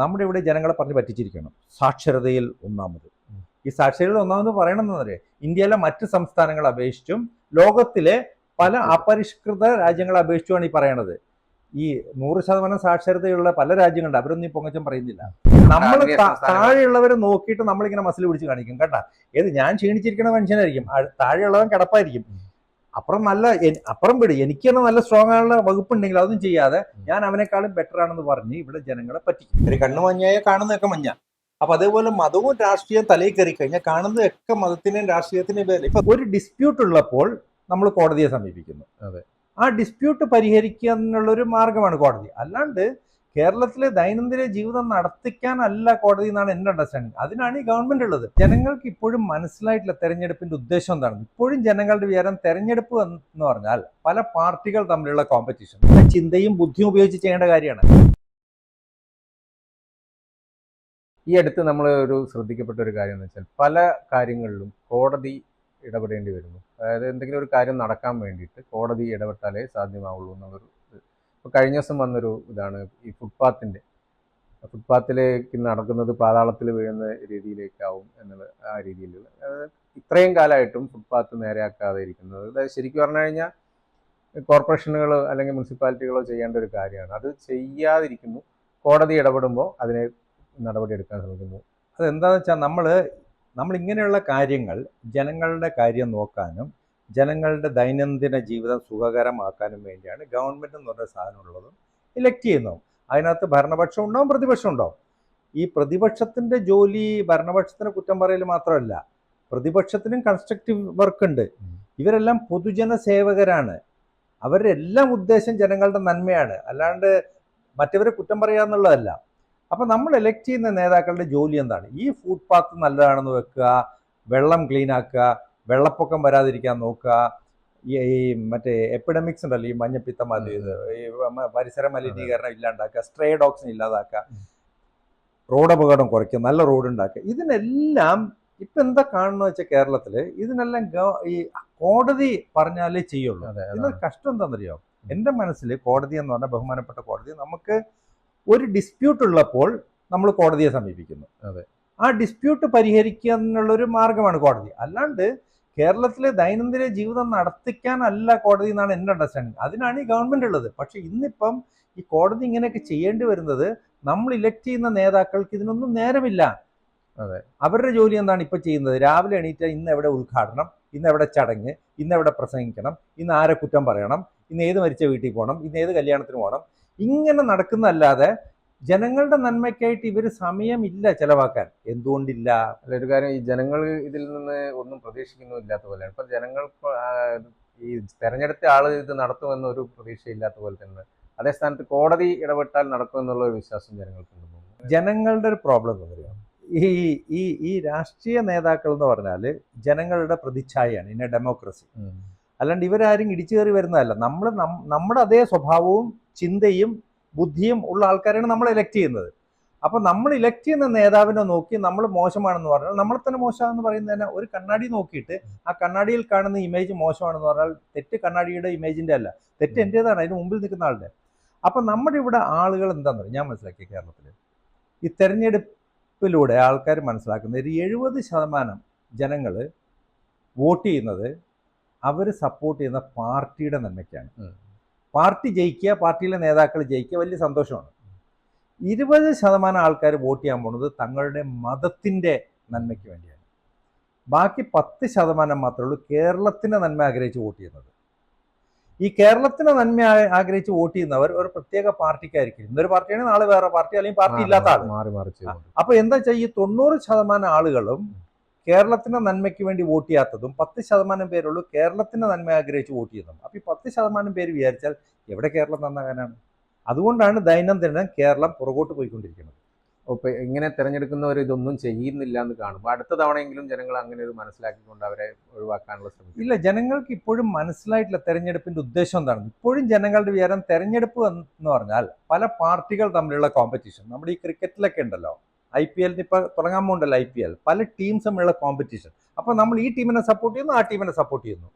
നമ്മുടെ ഇവിടെ ജനങ്ങളെ പറഞ്ഞ് പറ്റിച്ചിരിക്കണം. സാക്ഷരതയിൽ ഒന്നാമത്. ഈ സാക്ഷരതയിൽ ഒന്നാമത് പറയണമെന്ന് പറയാം, ഇന്ത്യയിലെ മറ്റ് സംസ്ഥാനങ്ങളെ അപേക്ഷിച്ചും ലോകത്തിലെ പല അപരിഷ്കൃത രാജ്യങ്ങളെ അപേക്ഷിച്ചുമാണ് ഈ പറയണത്. ഈ 100% സാക്ഷരതയുള്ള പല രാജ്യങ്ങളുണ്ട്, അവരൊന്നും ഈ പൊങ്ങച്ചം പറയുന്നില്ല. നമ്മൾ താഴെയുള്ളവരെ നോക്കിയിട്ട് നമ്മളിങ്ങനെ മസിൽ പിടിച്ച് കാണിക്കും കേട്ടാ. ഞാൻ ക്ഷീണിച്ചിരിക്കുന്ന മനുഷ്യനായിരിക്കും, താഴെയുള്ളവൻ കിടപ്പായിരിക്കും. അപ്പുറം വിട്, എനിക്ക് തന്നെ നല്ല സ്ട്രോങ് ആയുള്ള വകുപ്പുണ്ടെങ്കിൽ അതൊന്നും ചെയ്യാതെ ഞാൻ അവനേക്കാളും ബെറ്റർ ആണെന്ന് പറഞ്ഞ് ഇവിടെ ജനങ്ങളെ പറ്റിക്കും. ഒരു കണ്ണു മഞ്ഞായ കാണുന്നതൊക്കെ മഞ്ഞ. അപ്പൊ അതേപോലെ മതവും രാഷ്ട്രീയം തലയിൽ കയറി കഴിഞ്ഞാൽ കാണുന്നതൊക്കെ മതത്തിന്റെയും രാഷ്ട്രീയത്തിന്റെയും പേരിൽ. ഇപ്പൊ ഒരു ഡിസ്പ്യൂട്ട് ഉള്ളപ്പോൾ നമ്മൾ കോടതിയെ സമീപിക്കുന്നു. അതെ, ആ ഡിസ്പ്യൂട്ട് പരിഹരിക്കുക എന്നുള്ളൊരു മാർഗമാണ് കോടതി. അല്ലാണ്ട് കേരളത്തിലെ ദൈനംദിന ജീവിതം നടത്തിക്കാനല്ല കോടതി എന്നാണ് എൻ്റെ അണ്ടർസ്റ്റാൻഡിങ്. അതിനാണ് ഈ ഗവൺമെന്റ് ഉള്ളത്. ജനങ്ങൾക്ക് ഇപ്പോഴും മനസ്സിലായിട്ടില്ല തെരഞ്ഞെടുപ്പിന്റെ ഉദ്ദേശം എന്താണ്. ഇപ്പോഴും ജനങ്ങളുടെ വിചാരം തെരഞ്ഞെടുപ്പ് എന്ന് പറഞ്ഞാൽ പല പാർട്ടികൾ തമ്മിലുള്ള കോമ്പറ്റീഷൻ, ചിന്തയും ബുദ്ധിയും ഉപയോഗിച്ച് ചെയ്യേണ്ട കാര്യമാണ്. ഈ അടുത്ത് നമ്മൾ ശ്രദ്ധിക്കപ്പെട്ട ഒരു കാര്യം എന്ന് വെച്ചാൽ പല കാര്യങ്ങളിലും കോടതി ഇടപെടേണ്ടി വരുന്നു. അതായത് എന്തെങ്കിലും ഒരു കാര്യം നടക്കാൻ വേണ്ടിയിട്ട് കോടതി ഇടപെട്ടാലേ സാധ്യമാവുള്ളൂ എന്നുള്ളൊരു ഇത്. ഇപ്പോൾ കഴിഞ്ഞ ദിവസം വന്നൊരു ഇതാണ് ഈ ഫുട്പാത്തിലേക്ക് നടക്കുന്നത് പാതാളത്തിൽ വീഴുന്ന രീതിയിലേക്കാവും എന്നുള്ള ആ രീതിയിലുള്ള. ഇത്രയും കാലമായിട്ടും ഫുട്പാത്ത് നേരെയാക്കാതെ ഇരിക്കുന്നത് അതായത് ശരിക്കും പറഞ്ഞു കഴിഞ്ഞാൽ കോർപ്പറേഷനുകളോ അല്ലെങ്കിൽ മുനിസിപ്പാലിറ്റികളോ ചെയ്യേണ്ട ഒരു കാര്യമാണ്. അത് ചെയ്യാതിരിക്കുന്നു. കോടതി ഇടപെടുമ്പോൾ അതിനെ നടപടി എടുക്കാൻ ശ്രമിക്കുന്നു. അതെന്താണെന്ന് വെച്ചാൽ നമ്മൾ ഇങ്ങനെയുള്ള കാര്യങ്ങൾ ജനങ്ങളുടെ കാര്യം നോക്കാനും ജനങ്ങളുടെ ദൈനംദിന ജീവിതം സുഖകരമാക്കാനും വേണ്ടിയാണ് ഗവൺമെൻറ് എന്ന് പറഞ്ഞ സാധനം ഉള്ളതും ഇലക്ട് ചെയ്യുന്നതും. അതിനകത്ത് ഭരണപക്ഷം ഉണ്ടാവും, പ്രതിപക്ഷം ഉണ്ടാവും. ഈ പ്രതിപക്ഷത്തിൻ്റെ ജോലി ഭരണപക്ഷത്തിന് കുറ്റം പറയൽ മാത്രമല്ല, പ്രതിപക്ഷത്തിനും കൺസ്ട്രക്റ്റീവ് വർക്ക് ഉണ്ട്. ഇവരെല്ലാം പൊതുജന സേവകരാണ്. അവരുടെ എല്ലാം ഉദ്ദേശം ജനങ്ങളുടെ നന്മയാണ്, അല്ലാണ്ട് മറ്റവരെ കുറ്റം പറയുക എന്നുള്ളതല്ല. അപ്പം നമ്മൾ എലക്ട് ചെയ്യുന്ന നേതാക്കളുടെ ജോലി എന്താണ്? ഈ ഫുട്പാത്ത് നല്ലതാണെന്ന് വെക്കുക, വെള്ളം ക്ലീൻ ആക്കുക, വെള്ളപ്പൊക്കം വരാതിരിക്കാൻ നോക്കുക, ഈ മറ്റേ എപ്പിഡമിക്സ് ഉണ്ടല്ലോ, ഈ മഞ്ഞപ്പിത്തം, അത് ഇത്, ഈ പരിസര മലിനീകരണം ഇല്ലാണ്ടാക്കുക, സ്ട്രേ ഡോഗ്സിനെ ഇല്ലാതാക്കുക, റോഡ് അപകടം കുറയ്ക്കുക, നല്ല റോഡ് ഉണ്ടാക്കുക. ഇതിനെല്ലാം ഇപ്പം എന്താ കാണുന്നത് വെച്ചാൽ കേരളത്തിൽ ഇതിനെല്ലാം ഈ കോടതി പറഞ്ഞാലേ ചെയ്യുള്ളൂ. ഇതിന് കഷ്ടം എന്താണെന്നറിയോ? എൻ്റെ മനസ്സിൽ കോടതി എന്ന് പറഞ്ഞാൽ ബഹുമാനപ്പെട്ട കോടതി, നമുക്ക് ഒരു ഡിസ്പ്യൂട്ട് ഉള്ളപ്പോൾ നമ്മൾ കോടതിയെ സമീപിക്കുന്നു. അതെ, ആ ഡിസ്പ്യൂട്ട് പരിഹരിക്കുക എന്നുള്ളൊരു മാർഗമാണ് കോടതി. അല്ലാണ്ട് കേരളത്തിലെ ദൈനംദിന ജീവിതം നടത്തിക്കാനല്ല കോടതി എന്നാണ് എൻ്റെ അണ്ടർസ്റ്റാൻഡിങ്. അതിനാണ് ഈ ഗവൺമെന്റ് ഉള്ളത്. പക്ഷെ ഇന്നിപ്പം ഈ കോടതി ഇങ്ങനെയൊക്കെ ചെയ്യേണ്ടി വരുന്നത് നമ്മൾ ഇലക്ട് ചെയ്യുന്ന നേതാക്കൾക്ക് ഇതിനൊന്നും നേരമില്ല. അതെ, അവരുടെ ജോലി എന്താണ് ഇപ്പൊ ചെയ്യുന്നത്? രാവിലെ എണീറ്റാൽ ഇന്ന് എവിടെ ഉദ്ഘാടനം, ഇന്ന് എവിടെ ചടങ്ങ്, ഇന്ന് എവിടെ പ്രസംഗിക്കണം, ഇന്ന് ആരെ കുറ്റം പറയണം, ഇന്ന് ഏത് മരിച്ച വീട്ടിൽ പോകണം, ഇന്ന് ഏത് കല്യാണത്തിന് പോകണം, ഇങ്ങനെ നടക്കുന്നതല്ലാതെ ജനങ്ങളുടെ നന്മയ്ക്കായിട്ട് ഇവർ സമയമില്ല ചെലവാക്കാൻ. എന്തുകൊണ്ടില്ല? ഒരു കാര്യം, ഈ ജനങ്ങൾ ഇതിൽ നിന്ന് ഒന്നും പ്രതീക്ഷിക്കുന്നില്ലാത്ത പോലെയാണ്. ഇപ്പൊ ജനങ്ങൾ ഈ തെരഞ്ഞെടുത്ത ആള് ഇത് നടത്തുമെന്നൊരു പ്രതീക്ഷയില്ലാത്ത പോലെ തന്നെ അതേ സ്ഥാനത്ത് കോടതി ഇടപെട്ടാൽ നടക്കുമെന്നുള്ള ഒരു വിശ്വാസം ജനങ്ങൾക്കുണ്ട്. ജനങ്ങളുടെ ഒരു പ്രോബ്ലം എന്ന് പറയാം, ഈ രാഷ്ട്രീയ നേതാക്കൾ എന്ന് പറഞ്ഞാൽ ജനങ്ങളുടെ പ്രതിച്ഛായയാണ് ഇന്ന ഡെമോക്രസി. അല്ലാണ്ട് ഇവരാരും ഇടിച്ചു കയറി വരുന്നതല്ല. നമ്മുടെ അതേ സ്വഭാവവും ചിന്തയും ബുദ്ധിയും ഉള്ള ആൾക്കാരാണ് നമ്മൾ ഇലക്ട് ചെയ്യുന്നത്. അപ്പോൾ നമ്മൾ ഇലക്ട് ചെയ്യുന്ന നേതാവിനെ നോക്കി നമ്മൾ മോശമാണെന്ന് പറഞ്ഞാൽ നമ്മൾ തന്നെ മോശമാണെന്ന് പറയുന്നതിന് ഒരു കണ്ണാടി നോക്കിയിട്ട് ആ കണ്ണാടിയിൽ കാണുന്ന ഇമേജ് മോശമാണെന്ന് പറഞ്ഞാൽ തെറ്റ് കണ്ണാടിയുടെ ഇമേജിൻ്റെ അല്ല, തെറ്റ് എൻ്റേതാണ്, അതിന് മുമ്പിൽ നിൽക്കുന്ന ആളുടെ. അപ്പം നമ്മുടെ ഇവിടെ ആളുകൾ എന്താണെന്ന് പറയും, ഞാൻ മനസ്സിലാക്കിയ കേരളത്തിൽ ഈ തെരഞ്ഞെടുപ്പിലൂടെ ആൾക്കാർ മനസ്സിലാക്കുന്നത് ഒരു 70% ജനങ്ങൾ വോട്ട് ചെയ്യുന്നത് അവർ സപ്പോർട്ട് ചെയ്യുന്ന പാർട്ടിയുടെ നന്മയ്ക്കാണ്. പാർട്ടി ജയിക്കുക, പാർട്ടിയിലെ നേതാക്കൾ ജയിക്കുക, വലിയ സന്തോഷമാണ്. 20% ആൾക്കാർ വോട്ട് ചെയ്യാൻ പോകുന്നത് തങ്ങളുടെ മതത്തിൻ്റെ നന്മയ്ക്ക് വേണ്ടിയാണ്. ബാക്കി 10% മാത്രമേ ഉള്ളൂ കേരളത്തിൻ്റെ നന്മ ആഗ്രഹിച്ച് വോട്ട് ചെയ്യുന്നത്. ഈ കേരളത്തിൻ്റെ നന്മ ആഗ്രഹിച്ച് വോട്ട് ചെയ്യുന്നവർ ഒരു പ്രത്യേക പാർട്ടിക്കായിരിക്കും. ഇന്നൊരു പാർട്ടിയാണ്, നാളെ വേറെ പാർട്ടി, അല്ലെങ്കിൽ പാർട്ടി ഇല്ലാത്ത ആൾ. അപ്പൊ എന്താ വെച്ചാൽ ഈ 90% ആളുകളും കേരളത്തിന്റെ നന്മയ്ക്ക് വേണ്ടി വോട്ട് ചെയ്യാത്തതും 10% പേരുള്ളൂ കേരളത്തിന്റെ നന്മ ആഗ്രഹിച്ച് വോട്ട് ചെയ്യുന്നതും. അപ്പൊ ഈ 10% പേര് വിചാരിച്ചാൽ എവിടെ കേരളം നന്നാകാനാണ്? അതുകൊണ്ടാണ് ദൈനംദിനം കേരളം പുറകോട്ട് പോയിക്കൊണ്ടിരിക്കുന്നത്. ഇപ്പൊ ഇങ്ങനെ തിരഞ്ഞെടുക്കുന്നവർ ഇതൊന്നും ചെയ്യുന്നില്ല എന്ന് കാണുമ്പോൾ അടുത്ത തവണയെങ്കിലും ജനങ്ങൾ അങ്ങനെ ഒരു മനസ്സിലാക്കിക്കൊണ്ട് അവരെ ഒഴിവാക്കാനുള്ള ശ്രമിക്കും. ഇല്ല, ജനങ്ങൾക്ക് ഇപ്പോഴും മനസ്സിലായിട്ടില്ല തെരഞ്ഞെടുപ്പിന്റെ ഉദ്ദേശം എന്താണ്. ഇപ്പോഴും ജനങ്ങളുടെ വിചാരം തെരഞ്ഞെടുപ്പ് എന്ന് പറഞ്ഞാൽ പല പാർട്ടികൾ തമ്മിലുള്ള കോമ്പറ്റീഷൻ. നമ്മുടെ ഈ ക്രിക്കറ്റിലൊക്കെ ഉണ്ടല്ലോ, IPL ഇപ്പൊ തുടങ്ങാൻ പോകുന്നുണ്ടല്ലോ, IPL പല ടീംസ് തമ്മിലുള്ള കോമ്പറ്റീഷൻ. അപ്പൊ നമ്മൾ ഈ ടീമിനെ സപ്പോർട്ട് ചെയ്യുന്നു, ആ ടീമിനെ സപ്പോർട്ട് ചെയ്യുന്നു.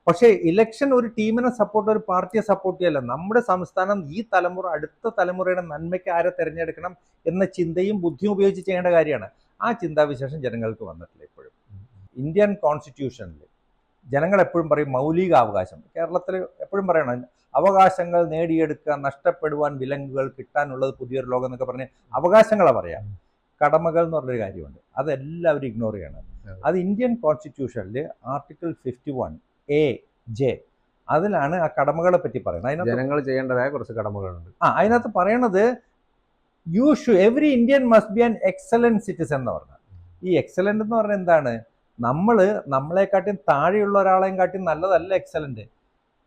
പക്ഷേ ഇലക്ഷൻ ഒരു ടീമിനെ സപ്പോർട്ട്, ഒരു പാർട്ടിയെ സപ്പോർട്ട് ചെയ്യല്ല. നമ്മുടെ സംസ്ഥാനം ഈ തലമുറ, അടുത്ത തലമുറയുടെ നന്മയ്ക്ക് ആരെ തിരഞ്ഞെടുക്കണം എന്ന ചിന്തയും ബുദ്ധിയും ഉപയോഗിച്ച് ചെയ്യേണ്ട കാര്യമാണ്. ആ ചിന്താവിശേഷം ജനങ്ങൾക്ക് വന്നിട്ടില്ല ഇപ്പോഴും. ഇന്ത്യൻ കോൺസ്റ്റിറ്റ്യൂഷനിൽ ജനങ്ങൾ എപ്പോഴും പറയും മൗലിക അവകാശം. കേരളത്തിൽ എപ്പോഴും പറയണം അവകാശങ്ങൾ നേടിയെടുക്കുക, നഷ്ടപ്പെടുവാൻ വിലങ്ങുകൾ, കിട്ടാനുള്ളത് പുതിയൊരു ലോകം എന്നൊക്കെ പറഞ്ഞ് അവകാശങ്ങളെ പറയാം. കടമകൾ എന്ന് പറഞ്ഞൊരു കാര്യമുണ്ട്, അതെല്ലാവരും ഇഗ്നോർ ചെയ്യണം. അത് ഇന്ത്യൻ കോൺസ്റ്റിറ്റ്യൂഷനിൽ ആർട്ടിക്കിൾ 51A(J) അതിലാണ് ആ കടമകളെ പറ്റി പറയുന്നത്. ജനങ്ങൾ ചെയ്യേണ്ടതായ കുറച്ച് കടമകളുണ്ട്. അതിനകത്ത് പറയണത് every Indian must be an excellent citizen എന്ന് പറഞ്ഞാൽ. ഈ എക്സലന്റ് എന്ന് പറഞ്ഞാൽ എന്താണ്? നമ്മളെക്കാട്ടിയും താഴെയുള്ള ഒരാളെയും കാട്ടിയും നല്ലതല്ല എക്സലന്റ്.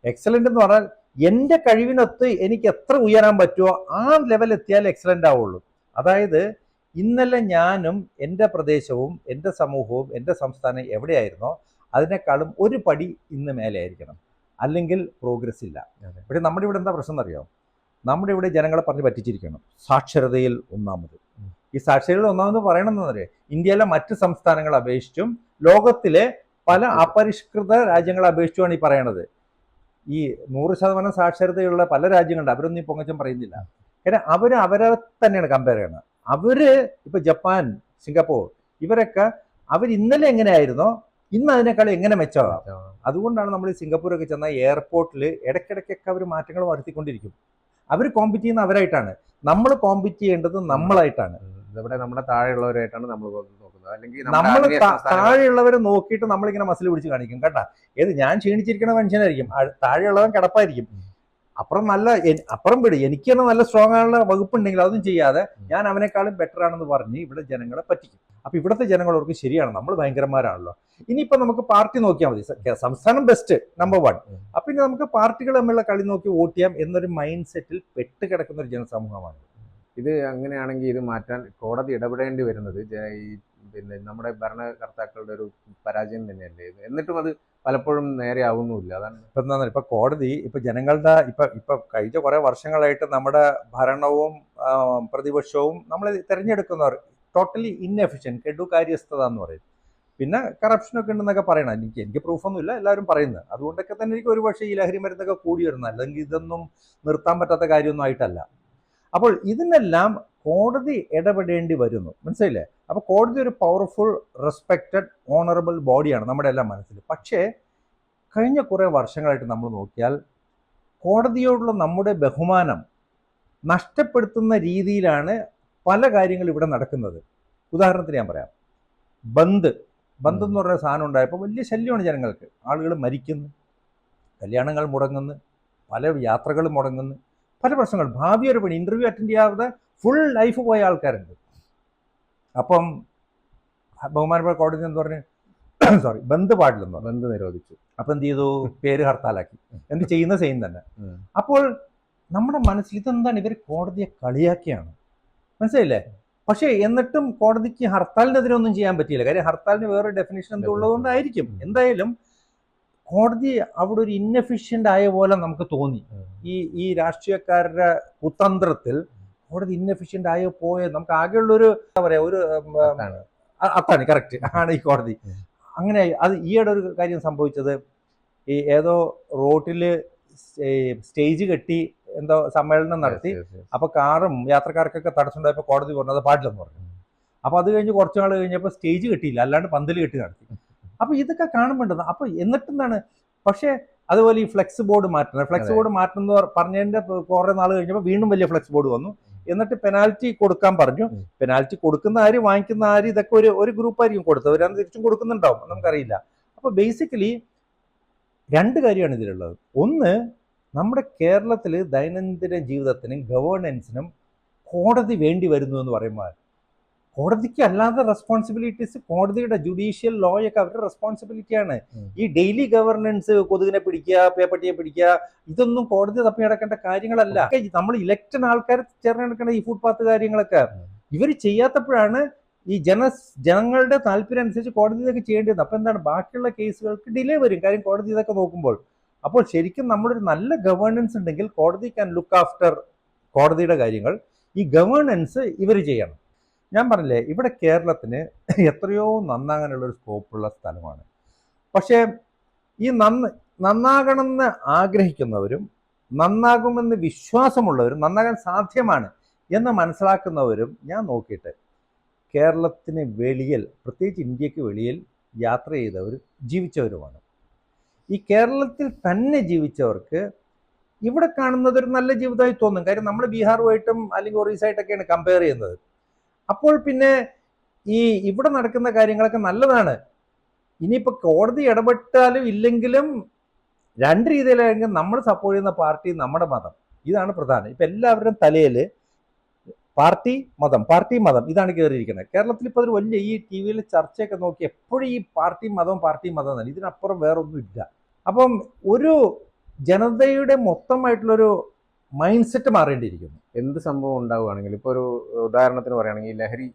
എക്സലന്റ് എന്ന് പറഞ്ഞാൽ എൻ്റെ കഴിവിനൊത്ത് എനിക്ക് എത്ര ഉയരാൻ പറ്റുമോ ആ ലെവൽ എത്തിയാൽ എക്സലന്റ് ആവുള്ളൂ. അതായത് ഇന്നലെ ഞാനും എൻ്റെ പ്രദേശവും എൻ്റെ സമൂഹവും എൻ്റെ സംസ്ഥാനം എവിടെയായിരുന്നോ അതിനേക്കാളും ഒരു പടി ഇന്ന് മേലെ ആയിരിക്കണം, അല്ലെങ്കിൽ പ്രോഗ്രസ് ഇല്ല. പക്ഷേ നമ്മുടെ ഇവിടെ എന്താ പ്രശ്നം എന്നറിയാമോ? നമ്മുടെ ഇവിടെ ജനങ്ങളെ പറഞ്ഞ് പറ്റിച്ചിരിക്കണം. സാക്ഷരതയിൽ ഒന്നാമത്. ഈ സാക്ഷരതയിൽ ഒന്നാമത് പറയണമെന്നറിയാം, ഇന്ത്യയിലെ മറ്റ് സംസ്ഥാനങ്ങളെ അപേക്ഷിച്ചും ലോകത്തിലെ പല അപരിഷ്കൃത രാജ്യങ്ങളെ അപേക്ഷിച്ചുമാണ് ഈ പറയണത്. ഈ 100% സാക്ഷരതയുള്ള പല രാജ്യങ്ങളുണ്ട്, അവരൊന്നും ഈ പൊങ്ങച്ചം പറയുന്നില്ല. കാരണം അവരെ തന്നെയാണ് കമ്പയർ ചെയ്യണത്. ഇപ്പൊ ജപ്പാൻ, സിംഗപ്പൂർ, ഇവരൊക്കെ ഇന്നലെ എങ്ങനെയായിരുന്നോ ഇന്ന് അതിനേക്കാൾ എങ്ങനെ മെച്ചമാകാം. അതുകൊണ്ടാണ് നമ്മൾ ഈ സിംഗപ്പൂരൊക്കെ ചെന്ന എയർപോർട്ടിൽ ഇടയ്ക്കിടയ്ക്കൊക്കെ അവർ മാറ്റങ്ങൾ വരുത്തിക്കൊണ്ടിരിക്കും. അവർ കോമ്പീറ്റ് ചെയ്യുന്ന അവരായിട്ടാണ്, നമ്മൾ കോമ്പീറ്റ് ചെയ്യേണ്ടത് നമ്മളായിട്ടാണ്. ഇവിടെ നമ്മുടെ താഴെയുള്ളവരായിട്ടാണ് നമ്മൾ നോക്കുന്നത്. അല്ലെങ്കിൽ നമ്മൾ താഴെയുള്ളവരെ നോക്കിയിട്ട് നമ്മളിങ്ങനെ മസിൽ പിടിച്ച് കാണിക്കും. കേട്ടാ, ഞാൻ ക്ഷീണിച്ചിരിക്കുന്ന മനുഷ്യനായിരിക്കും, താഴെയുള്ളവൻ കിടപ്പായിരിക്കും. അപ്പുറം വിട്, എനിക്ക് തന്നെ നല്ല സ്ട്രോങ് ആയുള്ള വകുപ്പുണ്ടെങ്കിൽ അതൊന്നും ചെയ്യാതെ ഞാൻ അവനേക്കാളും ബെറ്റർ ആണെന്ന് പറഞ്ഞ് ഇവിടെ ജനങ്ങളെ പറ്റിക്കും. അപ്പൊ ഇവിടുത്തെ ജനങ്ങളവർക്ക് ശരിയാണ്, നമ്മൾ ഭയങ്കരന്മാരാണല്ലോ. ഇനിയിപ്പോ നമുക്ക് പാർട്ടി നോക്കിയാൽ മതി, സംസ്ഥാനം ബെസ്റ്റ് നമ്പർ 1. അപ്പൊ ഇനി നമുക്ക് പാർട്ടികൾ തമ്മിലുള്ള കളി നോക്കി വോട്ട് ചെയ്യാം എന്നൊരു മൈൻഡ് സെറ്റിൽ പെട്ട് കിടക്കുന്ന ഒരു ജനസമൂഹമാണ് ഇത്. അങ്ങനെയാണെങ്കിൽ ഇത് മാറ്റാൻ കോടതി ഇടപെടേണ്ടി വരുന്നത് പിന്നെ നമ്മുടെ ഭരണകർത്താക്കളുടെ ഒരു പരാജയം തന്നെയല്ലേ ഇത്? എന്നിട്ടും അത് പലപ്പോഴും നേരെ ആവുന്നുമില്ല. അതാണ് ഇപ്പൊ കോടതി ജനങ്ങളുടെ ഇപ്പൊ കഴിഞ്ഞ കുറെ വർഷങ്ങളായിട്ട് നമ്മുടെ ഭരണവും പ്രതിപക്ഷവും നമ്മൾ തിരഞ്ഞെടുക്കുന്നവർ ടോട്ടലി ഇൻഎഫിഷ്യന്റ്, കെടുകാര്യസ്ഥത എന്ന് പറയും. പിന്നെ കറപ്ഷനൊക്കെ ഉണ്ടെന്നൊക്കെ പറയണം. എനിക്ക് പ്രൂഫൊന്നുമില്ല, എല്ലാവരും പറയുന്നത്. അതുകൊണ്ടൊക്കെ തന്നെ എനിക്ക് ഒരുപക്ഷെ ഈ ലഹരി മരുന്നൊക്കെ കൂടി വരുന്നത്, അല്ലെങ്കിൽ ഇതൊന്നും നിർത്താൻ പറ്റാത്ത കാര്യമൊന്നും ആയിട്ടല്ല. അപ്പോൾ ഇതിനെല്ലാം കോടതി ഇടപെടേണ്ടി വരുന്നു, മനസ്സിലായില്ലേ? അപ്പോൾ കോടതി ഒരു പവർഫുൾ, റെസ്പെക്റ്റഡ്, ഓണറബിൾ ബോഡിയാണ് നമ്മുടെ എല്ലാം മനസ്സിൽ. പക്ഷേ കഴിഞ്ഞ കുറേ വർഷങ്ങളായിട്ട് നമ്മൾ നോക്കിയാൽ കോടതിയോടുള്ള നമ്മുടെ ബഹുമാനം നഷ്ടപ്പെടുത്തുന്ന രീതിയിലാണ് പല കാര്യങ്ങളും ഇവിടെ നടക്കുന്നത്. ഉദാഹരണത്തിന് ഞാൻ പറയാം, ബന്ദ് എന്ന് പറഞ്ഞ സാധനം ഉണ്ടായപ്പോൾ വലിയ ശല്യമാണ് ജനങ്ങൾക്ക്. ആളുകൾ മരിക്കുന്നു, കല്യാണങ്ങൾ മുടങ്ങുന്നു, പല യാത്രകളും മുടങ്ങുന്നു, പല പ്രശ്നങ്ങൾ. ഭാവി ഒരു പണി, ഇന്റർവ്യൂ അറ്റൻഡ് ചെയ്യാതെ ഫുൾ ലൈഫ് പോയ ആൾക്കാരുണ്ട്. അപ്പം ബഹുമാനപ്പെട്ട കോടതി എന്ന് പറഞ്ഞ് ബന്ദ് പാടില്ലെന്ന് പറഞ്ഞു, ബന്ദ് നിരോധിച്ചു. അപ്പൊ എന്ത് ചെയ്തു? പേര് ഹർത്താലാക്കി. എന്ത് ചെയ്യുന്ന സെയിം തന്നെ. അപ്പോൾ നമ്മുടെ മനസ്സിൽ ഇതെന്താണ്, ഇവർ കോടതിയെ കളിയാക്കിയാണ്, മനസ്സിലായില്ലേ? പക്ഷേ എന്നിട്ടും കോടതിക്ക് ഹർത്താലിനെതിരെ ഒന്നും ചെയ്യാൻ പറ്റിയില്ല. കാര്യം ഹർത്താലിന് വേറെ ഡെഫിനേഷൻ എന്തുള്ളതുകൊണ്ടായിരിക്കും. എന്തായാലും കോടതി അവിടെ ഒരു ഇൻഎഫിഷ്യന്റ് ആയ പോലെ നമുക്ക് തോന്നി. ഈ രാഷ്ട്രീയക്കാരുടെ കുതന്ത്രത്തിൽ കോടതി ഇൻഎഫിഷ്യന്റ് ആയ നമുക്ക് ആകെയുള്ളൊരു എന്താ പറയാ, ഒരു അത്താണ് കറക്റ്റ് ആണ് ഈ കോടതി. അങ്ങനെ അത് ഈയിടെ ഒരു കാര്യം സംഭവിച്ചത്, ഈ ഏതോ റോട്ടില് സ്റ്റേജ് കെട്ടി എന്തോ സമ്മേളനം നടത്തി. അപ്പൊ കാറും യാത്രക്കാർക്കൊക്കെ തടസ്സമുണ്ടായപ്പോൾ കോടതി പറഞ്ഞു അത് പാടില്ലെന്ന് പറഞ്ഞു. അപ്പൊ അത് കഴിഞ്ഞ് കുറച്ചു നാൾ കഴിഞ്ഞപ്പോൾ സ്റ്റേജ് കെട്ടിയില്ല, അല്ലാണ്ട് പന്തൽ കെട്ടി നടത്തി. അപ്പൊ ഇതൊക്കെ കാണുമ്പോണ്ടത്. അപ്പൊ എന്നിട്ടെന്താണ്, പക്ഷേ അതുപോലെ ഈ ഫ്ലെക്സ് ബോർഡ് മാറ്റുന്ന പറഞ്ഞതിന്റെ കുറെ നാൾ കഴിഞ്ഞപ്പോൾ വീണ്ടും വലിയ ഫ്ലെക്സ് ബോർഡ് വന്നു. എന്നിട്ട് പെനാൽറ്റി കൊടുക്കാൻ പറഞ്ഞു. പെനാൽറ്റി കൊടുക്കുന്ന ആര്, വാങ്ങിക്കുന്ന ആര്, ഇതൊക്കെ ഒരു ഗ്രൂപ്പായിരിക്കും കൊടുത്തത്. അവരത് തിരിച്ചും കൊടുക്കുന്നുണ്ടാവും, നമുക്കറിയില്ല. അപ്പൊ ബേസിക്കലി 2 കാര്യമാണ് ഇതിലുള്ളത്. ഒന്ന്, നമ്മുടെ കേരളത്തിൽ ദൈനംദിന ജീവിതത്തിനും ഗവേണൻസിനും കോടതി വേണ്ടി വരുന്നു എന്ന് പറയുമ്പോൾ കോടതിക്ക് അല്ലാതെ റെസ്പോൺസിബിലിറ്റീസ്, കോടതിയുടെ ജുഡീഷ്യൽ ലോയൊക്കെ അവരുടെ റെസ്പോൺസിബിലിറ്റിയാണ്. ഈ ഡെയിലി ഗവർണൻസ്, കൊതുകിനെ പിടിക്കുക, പേപ്പട്ടിയെ പിടിക്കുക, ഇതൊന്നും കോടതി തപ്പി നടക്കേണ്ട കാര്യങ്ങളല്ല. നമ്മൾ ഇലക്ഷൻ ആൾക്കാർ ചേർന്ന് നടക്കേണ്ട ഈ ഫുട്പാത്ത് കാര്യങ്ങളൊക്കെ ഇവർ ചെയ്യാത്തപ്പോഴാണ് ഈ ജനങ്ങളുടെ താല്പര്യം അനുസരിച്ച് കോടതി ഇതൊക്കെ ചെയ്യേണ്ടത്. അപ്പൊ എന്താണ്, ബാക്കിയുള്ള കേസുകൾക്ക് ഡിലേ വരും, കാര്യം കോടതി ഇതൊക്കെ നോക്കുമ്പോൾ. അപ്പോൾ ശരിക്കും നമ്മളൊരു നല്ല ഗവേണൻസ് ഉണ്ടെങ്കിൽ കോടതി ക്യാൻ ലുക്ക് ആഫ്റ്റർ കോടതിയുടെ കാര്യങ്ങൾ. ഈ ഗവേണൻസ് ഇവർ ചെയ്യണം. ഞാൻ പറഞ്ഞില്ലേ, ഇവിടെ കേരളത്തിന് എത്രയോ നന്നാകാനുള്ളൊരു സ്കോപ്പുള്ള സ്ഥലമാണ്. പക്ഷേ ഈ നന്നാകണമെന്ന് ആഗ്രഹിക്കുന്നവരും നന്നാകുമെന്ന് വിശ്വാസമുള്ളവരും നന്നാകാൻ സാധ്യമാണ് എന്ന് മനസ്സിലാക്കുന്നവരും ഞാൻ നോക്കിയിട്ട് കേരളത്തിന് വെളിയിൽ, പ്രത്യേകിച്ച് ഇന്ത്യക്ക് വെളിയിൽ യാത്ര ചെയ്തവരും ജീവിച്ചവരുമാണ്. ഈ കേരളത്തിൽ തന്നെ ജീവിച്ചവർക്ക് ഇവിടെ കാണുന്നത് ഒരു നല്ല ജീവിതമായി തോന്നും. കാര്യം നമ്മൾ ബീഹാറുമായിട്ടും അല്ലെങ്കിൽ ഒറീസയായിട്ടൊക്കെയാണ് കമ്പയർ ചെയ്യുന്നത്. അപ്പോൾ പിന്നെ ഈ ഇവിടെ നടക്കുന്ന കാര്യങ്ങളൊക്കെ നല്ലതാണ്. ഇനിയിപ്പോൾ കോടതി ഇടപെട്ടാലും ഇല്ലെങ്കിലും രണ്ട് രീതിയിലാണെങ്കിൽ നമ്മൾ സപ്പോർട്ട് ചെയ്യുന്ന പാർട്ടി, നമ്മുടെ മതം, ഇതാണ് പ്രധാനം. ഇപ്പം എല്ലാവരുടെയും തലയിൽ പാർട്ടി മതം ഇതാണ് കയറിയിരിക്കുന്നത്. കേരളത്തിൽ ഇപ്പോൾ ഒരു വലിയ ഈ ടി വിയിൽ ചർച്ചയൊക്കെ നോക്കി എപ്പോഴും ഈ പാർട്ടി മതം തന്നെ, ഇതിനപ്പുറം വേറൊന്നും ഇല്ല. അപ്പം ഒരു ജനതയുടെ മൊത്തമായിട്ടുള്ളൊരു മൈൻഡ് സെറ്റ് മാറേണ്ടിയിരിക്കുന്നു. എന്ത് സംഭവം ഉണ്ടാവുകയാണെങ്കിൽ, ഇപ്പോൾ ഒരു ഉദാഹരണത്തിന് പറയുകയാണെങ്കിൽ ലഹരി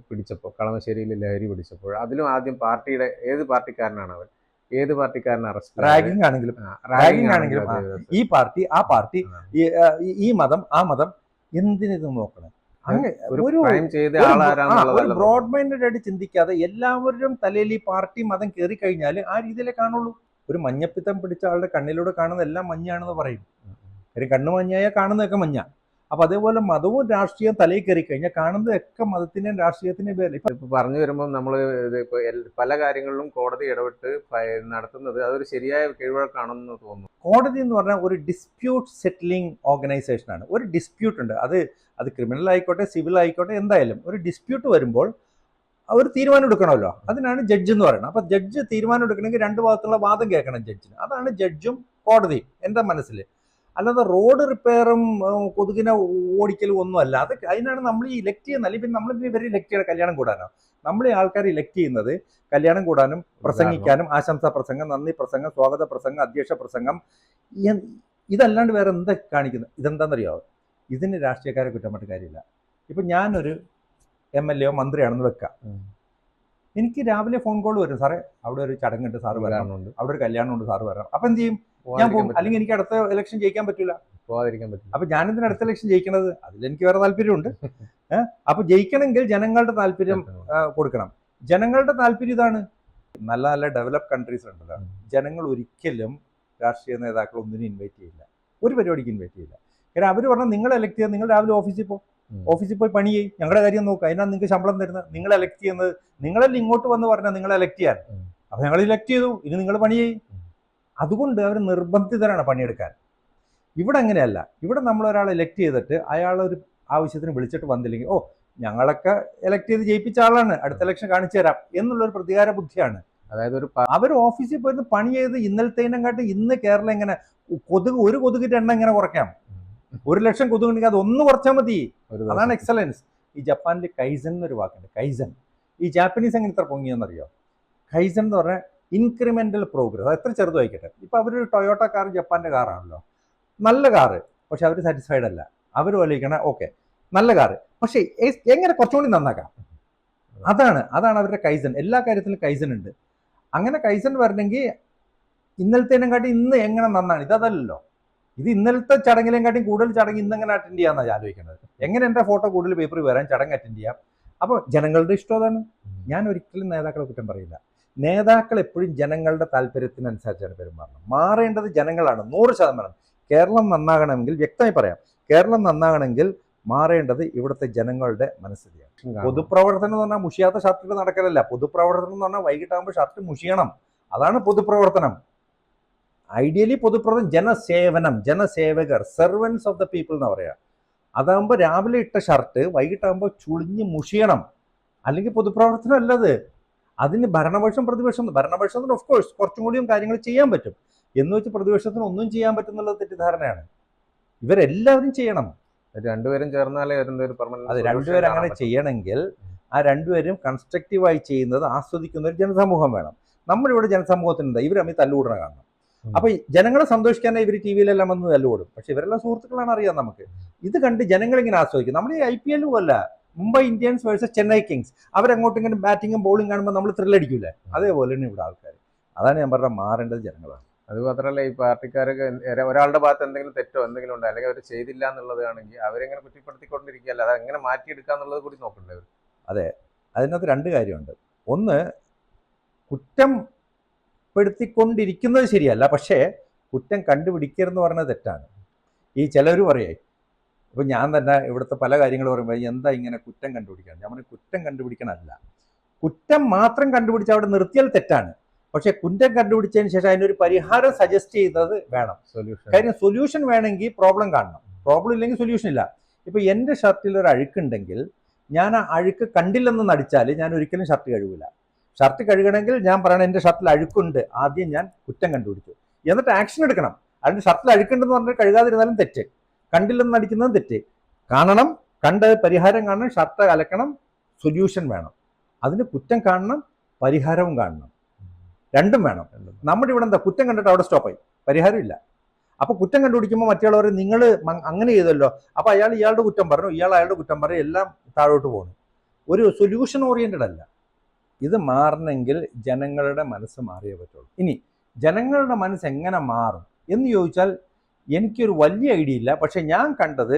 പിടിച്ചപ്പോൾ, കളമശ്ശേരിയിൽ ലഹരി പിടിച്ചപ്പോൾ അതിലും ആദ്യം പാർട്ടിയുടെ ഏത് പാർട്ടിക്കാരനാണ് അവൻ, ഏത് പാർട്ടിക്കാരനെ അറസ്റ്റ്, റാഗിംഗ് ആണെങ്കിലും ഈ പാർട്ടി ആ പാർട്ടി, ഈ മതം ആ മതം, എന്തിനിത് നോക്കണം? ഒരു ബ്രോഡ് മൈൻഡഡ് ആയിട്ട് ചിന്തിക്കാതെ എല്ലാവരും തലയിൽ ഈ പാർട്ടി മതം കയറി കഴിഞ്ഞാൽ ആ രീതിയിലേ കാണുള്ളൂ. ഒരു മഞ്ഞപ്പിത്തം പിടിച്ച ആളുടെ കണ്ണിലൂടെ കാണുന്ന എല്ലാം മഞ്ഞാണെന്ന് പറയും. കാര്യം കണ്ണ് മഞ്ഞായാൽ കാണുന്നതൊക്കെ മഞ്ഞ. അപ്പൊ അതേപോലെ മതവും രാഷ്ട്രീയവും തലയിൽ കയറി കഴിഞ്ഞാൽ കാണുന്നതൊക്കെ മതത്തിന്റെയും രാഷ്ട്രീയത്തിന്റെയും പേരിൽ. ഇപ്പൊ പറഞ്ഞു വരുമ്പോൾ നമ്മൾ ഇപ്പൊ പല കാര്യങ്ങളിലും കോടതി ഇടപെട്ട് നടത്തുന്നത് അതൊരു ശരിയായ കീഴ്വഴക്കാണെന്ന് തോന്നുന്നു. കോടതി എന്ന് പറഞ്ഞാൽ ഒരു ഡിസ്പ്യൂട്ട് സെറ്റിലിംഗ് ഓർഗനൈസേഷനാണ്. ഒരു ഡിസ്പ്യൂട്ട് ഉണ്ട്, അത് ക്രിമിനൽ ആയിക്കോട്ടെ സിവിൽ ആയിക്കോട്ടെ, എന്തായാലും ഒരു ഡിസ്പ്യൂട്ട് വരുമ്പോൾ അവർ തീരുമാനം എടുക്കണമല്ലോ. അതിനാണ് ജഡ്ജ് എന്ന് പറയുന്നത്. അപ്പൊ ജഡ്ജ് തീരുമാനം എടുക്കണമെങ്കിൽ രണ്ട് ഭാഗത്തുള്ള വാദം കേൾക്കണം ജഡ്ജിന്. അതാണ് ജഡ്ജും കോടതിയും എൻ്റെ മനസ്സിൽ. അല്ലാതെ റോഡ് റിപ്പയറും കൊതുകിനെ ഓടിക്കലും ഒന്നും അല്ല. അതിനാണ് നമ്മൾ ഈ ഇലക്ട് ചെയ്യുന്നത്. അല്ലെങ്കിൽ നമ്മൾ ഇവരെ ഇലക്ട് ചെയ്യണം കല്യാണം കൂടാനോ? നമ്മൾ ഈ ആൾക്കാർ ഇലക്ട് ചെയ്യുന്നത് കല്യാണം കൂടാനും പ്രസംഗിക്കാനും, ആശംസാ പ്രസംഗം, നന്ദി പ്രസംഗം, സ്വാഗത പ്രസംഗം, അധ്യക്ഷ പ്രസംഗം, ഇതല്ലാണ്ട് വേറെ എന്താ കാണിക്കുന്നത്? ഇതെന്താണെന്നറിയാമോ? ഇതിന് രാഷ്ട്രീയക്കാരെ കുറ്റം പറഞ്ഞിട്ട് കാര്യമില്ല. ഇപ്പം ഞാനൊരു MLA മന്ത്രിയാണെന്ന് വെക്കാം. എനിക്ക് രാവിലെ ഫോൺ കോൾ വരും, സാറേ അവിടെ ഒരു ചടങ്ങുണ്ട്, സാറ് വരാനുണ്ട്, അവിടെ ഒരു കല്യാണമുണ്ട്, സാറ് വരണം. അപ്പം എന്ത് ചെയ്യും? ഞാൻ പോകും. അല്ലെങ്കിൽ എനിക്ക് അടുത്ത ഇലക്ഷൻ ജയിക്കാൻ പറ്റില്ല, പോകാതിരിക്കാൻ പറ്റില്ല. അപ്പൊ ഞാനെന്തിന് അടുത്ത ഇലക്ഷൻ ജയിക്കണത്? അതിലെനിക്ക് വേറെ താല്പര്യമുണ്ട്. അപ്പൊ ജയിക്കണമെങ്കിൽ ജനങ്ങളുടെ താല്പര്യം കൊടുക്കണം. ജനങ്ങളുടെ താല്പര്യം ഇതാണ്. നല്ല നല്ല ഡെവലപ്പ് കൺട്രീസ് ഉണ്ടല്ലോ, ജനങ്ങൾ ഒരിക്കലും രാഷ്ട്രീയ നേതാക്കൾ ഒന്നിനും ഇൻവൈറ്റ് ചെയ്യില്ല, ഒരു പരിപാടിക്ക് ഇൻവൈറ്റ് ചെയ്യില്ല. കാരണം അവർ പറഞ്ഞാൽ നിങ്ങൾ എലക്ട് ചെയ്യുക, നിങ്ങൾ രാവിലെ ഓഫീസിൽ പോയി പണി ചെയ്യും, ഞങ്ങളുടെ കാര്യം നോക്കുക, അതിനാണ് നിങ്ങൾക്ക് ശമ്പളം തരുന്നത്. നിങ്ങൾ എലക്ട് ചെയ്യുന്നത് നിങ്ങളെല്ലാം ഇങ്ങോട്ട് വന്ന് പറഞ്ഞാൽ നിങ്ങൾ എലക്ട് ചെയ്യാൻ. അപ്പൊ ഞങ്ങൾ ഇലക്ട് ചെയ്തു, ഇനി നിങ്ങൾ പണി ചെയ്യും. അതുകൊണ്ട് അവർ നിർബന്ധിതരാണ് പണിയെടുക്കാൻ. ഇവിടെ അങ്ങനെയല്ല. ഇവിടെ നമ്മൾ ഒരാളെ എലക്ട് ചെയ്തിട്ട് അയാളൊരു ആവശ്യത്തിന് വിളിച്ചിട്ട് വന്നില്ലെങ്കിൽ, ഓ ഞങ്ങളൊക്കെ എലക്ട് ചെയ്ത് ജയിപ്പിച്ച ആളാണ്, അടുത്ത ഇലക്ഷൻ കാണിച്ചു തരാം എന്നുള്ളൊരു പ്രതികാര ബുദ്ധിയാണ്. അതായത് അവർ ഓഫീസിൽ പോയിരുന്ന് പണി ചെയ്ത് ഇന്നലത്തേനും കാട്ടി ഇന്ന് കേരളം എങ്ങനെ ഒരു കൊതുകിന്റെ എണ്ണം എങ്ങനെ കുറയ്ക്കാം? 1,00,000 കൊതുകുണ്ടെങ്കിൽ അത് ഒന്ന് കുറച്ചാൽ മതി. അതാണ് എക്സലൻസ്. ഈ ജപ്പാനിൽ കൈസൻ എന്നൊരു വാക്കുണ്ട്, കൈസൻ. ഈ ജാപ്പനീസ് എങ്ങനെ ഇത്ര പൊങ്ങിയെന്നറിയോ? കൈസൻ എന്ന് പറഞ്ഞാൽ ഇൻക്രിമെന്റൽ പ്രോഗ്രസ്. അത് എത്ര ചെറുതായിക്കട്ടെ. ഇപ്പൊ അവരൊരു ടൊയോട്ട കാർ ജപ്പാന്റെ കാറാണല്ലോ, നല്ല കാറ്, പക്ഷെ അവർ സാറ്റിസ്ഫൈഡ് അല്ല. അവർ വലിക്കണ ഓക്കെ നല്ല കാറ്, പക്ഷെ എങ്ങനെ കുറച്ചുകൂടി നന്നാക്കാം, അതാണ് അവരുടെ കൈസൻ. എല്ലാ കാര്യത്തിലും കൈസൻ ഉണ്ട്. അങ്ങനെ കൈസൻ വരണമെങ്കിൽ ഇന്നലത്തേനും കാട്ടി ഇന്ന് എങ്ങനെ നന്നാണ്, ഇതല്ലല്ലോ. ഇത് ഇന്നലത്തെ ചടങ്ങിലേം കാട്ടി കൂടുതൽ ചടങ്ങ് ഇന്ന് എങ്ങനെ അറ്റൻഡ് ചെയ്യാന്നാണ് ആലോചിക്കുന്നത്. എങ്ങനെ എൻ്റെ ഫോട്ടോ കൂടുതൽ പേപ്പറിൽ വരാൻ, ചടങ്ങ് അറ്റൻഡ് ചെയ്യാം. അപ്പോൾ ജനങ്ങളുടെ ഇഷ്ടം അതാണ്. ഞാൻ ഒരിക്കലും നേതാക്കളെ കുറ്റം പറയില്ല. നേതാക്കൾ എപ്പോഴും ജനങ്ങളുടെ താല്പര്യത്തിനനുസരിച്ചാണ് പെരുമാറണം. മാറേണ്ടത് ജനങ്ങളാണ് 100%. കേരളം നന്നാകണമെങ്കിൽ, വ്യക്തമായി പറയാം, കേരളം നന്നാകണമെങ്കിൽ മാറേണ്ടത് ഇവിടുത്തെ ജനങ്ങളുടെ മനസ്ഥിതിയാണ്. പൊതുപ്രവർത്തനം എന്ന് പറഞ്ഞാൽ മുഷിയാത്ത ഷർട്ടിട്ട് നടക്കലല്ല. പൊതുപ്രവർത്തനം എന്ന് പറഞ്ഞാൽ വൈകിട്ടാകുമ്പോൾ ഷർട്ട് മുഷിയണം. അതാണ് പൊതുപ്രവർത്തനം. ഐഡിയലി പൊതുപ്രവർത്തനം ജനസേവനം, ജനസേവകർ, സെർവൻസ് ഓഫ് ദ പീപ്പിൾ എന്ന് പറയാ. അതാകുമ്പോൾ രാവിലെ ഇട്ട ഷർട്ട് വൈകിട്ടാകുമ്പോൾ ചുളിഞ്ഞ് മുഷിയണം. അല്ലെങ്കിൽ പൊതുപ്രവർത്തനം അല്ലത്. അതിന് ഭരണപക്ഷം ഭരണപക്ഷം ഓഫ് കോഴ്സ് കുറച്ചും കൂടിയും കാര്യങ്ങൾ ചെയ്യാൻ പറ്റും എന്ന് വെച്ച് പ്രതിപക്ഷത്തിന് ഒന്നും ചെയ്യാൻ പറ്റുന്നുള്ളത് തെറ്റിദ്ധാരണയാണ്. ഇവരെല്ലാവരും ചെയ്യണം. രണ്ടുപേരും ചേർന്നാലേ അത് രണ്ടുപേരും അങ്ങനെ ചെയ്യണമെങ്കിൽ ആ രണ്ടുപേരും കൺസ്ട്രക്റ്റീവായി ചെയ്യുന്നത് ആസ്വദിക്കുന്ന ഒരു ജനസമൂഹം വേണം. നമ്മളിവിടെ ജനസമൂഹത്തിനുണ്ട്, ഇവർ തമ്മിൽ തല്ലുകൂടണ കാണണം. അപ്പൊ ജനങ്ങളെ സന്തോഷിക്കാനായി ഇവർ ടി വിയിലെല്ലാം വന്ന് തല്ലുകൂടും. പക്ഷെ ഇവരെല്ലാം സുഹൃത്തുക്കളാണ്, അറിയാം നമുക്ക്. ഇത് കണ്ട് ജനങ്ങളിങ്ങനെ ആസ്വദിക്കും. നമ്മൾ ഈ IPL അല്ല, Mumbai Indians versus Chennai kings, അവരങ്ങോട്ടും ഇങ്ങനെ ബാറ്റിങ്ങും ബോളിംഗ് കാണുമ്പോൾ നമ്മൾ ത്രില്ലടിക്കൂലേ? അതേപോലെയാണ് ഇവിടെ ആൾക്കാർ. അതാണ് ഞാൻ പറഞ്ഞ മാറേണ്ടത് ജനങ്ങളാണ്. അത് മാത്രമല്ല, ഈ പാർട്ടിക്കാരൊക്കെ ഒരാളുടെ ഭാഗത്ത് എന്തെങ്കിലും തെറ്റോ എന്തെങ്കിലും ഉണ്ടോ, അല്ലെങ്കിൽ അവർ ചെയ്തില്ല എന്നുള്ളതാണെങ്കിൽ അവരെങ്ങനെ കുറ്റപ്പെടുത്തിക്കൊണ്ടിരിക്കുകയല്ല, അത് എങ്ങനെ മാറ്റിയെടുക്കുക എന്നുള്ളത് കൂടി നോക്കണ്ടേ അവർ? അതെ, അതിനകത്ത് രണ്ട് കാര്യമുണ്ട്. ഒന്ന്, കുറ്റം ഭയപ്പെടുത്തിക്കൊണ്ടിരിക്കുന്നത് ശരിയല്ല, പക്ഷേ കുറ്റം കണ്ടുപിടിക്കരുതെന്ന് പറഞ്ഞത് തെറ്റാണ്. ഈ ചിലർ പറയേ, ഇപ്പം ഞാൻ തന്നെ ഇവിടുത്തെ പല കാര്യങ്ങൾ പറയുമ്പോൾ എന്താ ഇങ്ങനെ കുറ്റം കണ്ടുപിടിക്കാൻ, ഞാൻ പറഞ്ഞു കുറ്റം കണ്ടുപിടിക്കണമല്ല, കുറ്റം മാത്രം കണ്ടുപിടിച്ച് അവിടെ നിർത്തിയാൽ തെറ്റാണ്. പക്ഷേ കുറ്റം കണ്ടുപിടിച്ചതിന് ശേഷം അതിനൊരു പരിഹാരം സജസ്റ്റ് ചെയ്തത് വേണം. കാര്യം സൊല്യൂഷൻ വേണമെങ്കിൽ പ്രോബ്ലം കാണണം, പ്രോബ്ലം ഇല്ലെങ്കിൽ സൊല്യൂഷൻ ഇല്ല. ഇപ്പം എൻ്റെ ഷർട്ടിൽ ഒരു അഴുക്കുണ്ടെങ്കിൽ ഞാൻ ആ അഴുക്ക് കണ്ടില്ലെന്ന് നടിച്ചാൽ ഞാൻ ഒരിക്കലും ഷർട്ട് കഴുകില്ല. ഷർട്ട് കഴുകണമെങ്കിൽ ഞാൻ പറയണം എൻ്റെ ഷർട്ടിൽ അഴുക്കുണ്ട്, ആദ്യം ഞാൻ കുറ്റം കണ്ടുപിടിച്ചു, എന്നിട്ട് ആക്ഷൻ എടുക്കണം. അതിൻ്റെ ഷർട്ടിൽ അഴുക്കുണ്ടെന്ന് പറഞ്ഞാൽ കഴുകാതിരുന്നാലും തെറ്റ്, കണ്ടില്ലെന്ന് നടിക്കുന്നതും തെറ്റ്. കാണണം, കണ്ട് പരിഹാരം കാണണം, ഷർട്ട് അലക്കണം, സൊല്യൂഷൻ വേണം. അതിന് കുറ്റം കാണണം, പരിഹാരവും കാണണം, രണ്ടും വേണം. നമ്മുടെ ഇവിടെ എന്താ, കുറ്റം കണ്ടിട്ട് അവിടെ സ്റ്റോപ്പായി, പരിഹാരം ഇല്ല. അപ്പോൾ കുറ്റം കണ്ടുപിടിക്കുമ്പോൾ മറ്റുള്ളവർ നിങ്ങൾ അങ്ങനെ ചെയ്തല്ലോ, അപ്പോൾ അയാൾ ഇയാളുടെ കുറ്റം പറഞ്ഞു, ഇയാൾ അയാളുടെ കുറ്റം പറയും, എല്ലാം താഴോട്ട് പോകുന്നു. ഒരു സൊല്യൂഷൻ ഓറിയൻറ്റഡ് അല്ല. ഇത് മാറണമെങ്കിൽ ജനങ്ങളുടെ മനസ്സ് മാറിയേ പറ്റുള്ളൂ. ഇനി ജനങ്ങളുടെ മനസ്സ് എങ്ങനെ മാറും എന്ന് ചോദിച്ചാൽ എനിക്കൊരു വലിയ ഐഡിയ ഇല്ല. പക്ഷെ ഞാൻ കണ്ടത്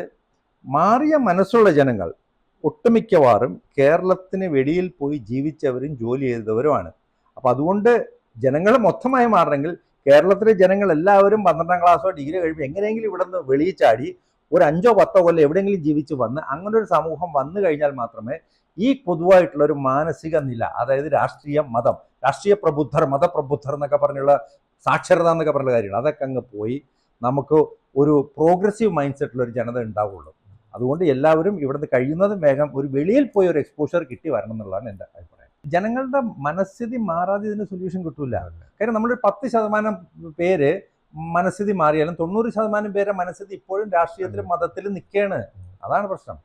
മാറിയ മനസ്സുള്ള ജനങ്ങൾ ഒട്ടുമിക്കവാറും കേരളത്തിന് വെളിയിൽ പോയി ജീവിച്ചവരും ജോലി ചെയ്തവരുമാണ്. അപ്പോൾ അതുകൊണ്ട് ജനങ്ങൾ മൊത്തമായി മാറണമെങ്കിൽ കേരളത്തിലെ ജനങ്ങൾ എല്ലാവരും 12ാം ക്ലാസ്സോ ഡിഗ്രി കഴിയുമ്പോൾ എങ്ങനെയെങ്കിലും ഇവിടെ നിന്ന് വെളിയിൽ ചാടി ഒരു 5 or 10 കൊല്ലം എവിടെയെങ്കിലും ജീവിച്ച് വന്ന് അങ്ങനെ ഒരു സമൂഹം വന്നു കഴിഞ്ഞാൽ മാത്രമേ ഈ പൊതുവായിട്ടുള്ള ഒരു മാനസിക നില, അതായത് രാഷ്ട്രീയ മതം, രാഷ്ട്രീയ പ്രബുദ്ധർ, മതപ്രബുദ്ധർ എന്നൊക്കെ പറഞ്ഞുള്ള സാക്ഷരത എന്നൊക്കെ പറഞ്ഞ കാര്യങ്ങൾ അതൊക്കെ അങ്ങ് പോയി നമുക്ക് ഒരു പ്രോഗ്രസീവ് മൈൻഡ് സെറ്റുള്ള ഒരു ജനത ഉണ്ടാവുള്ളൂ. അതുകൊണ്ട് എല്ലാവരും ഇവിടുന്ന് കഴിയുന്നതും വേഗം ഒരു വെളിയിൽ പോയി ഒരു എക്സ്പോഷർ കിട്ടി വരണം എന്നുള്ളതാണ് എൻ്റെ അഭിപ്രായം. ജനങ്ങളുടെ മനസ്ഥിതി മാറാതെ ഇതിന് സൊല്യൂഷൻ കിട്ടൂല. കാര്യം നമ്മളൊരു 10% പേര് മനസ്ഥിതി മാറിയാലും 90% പേരെ മനസ്ഥിതി ഇപ്പോഴും രാഷ്ട്രീയത്തിലും മതത്തിലും നിൽക്കുകയാണ്. അതാണ് പ്രശ്നം.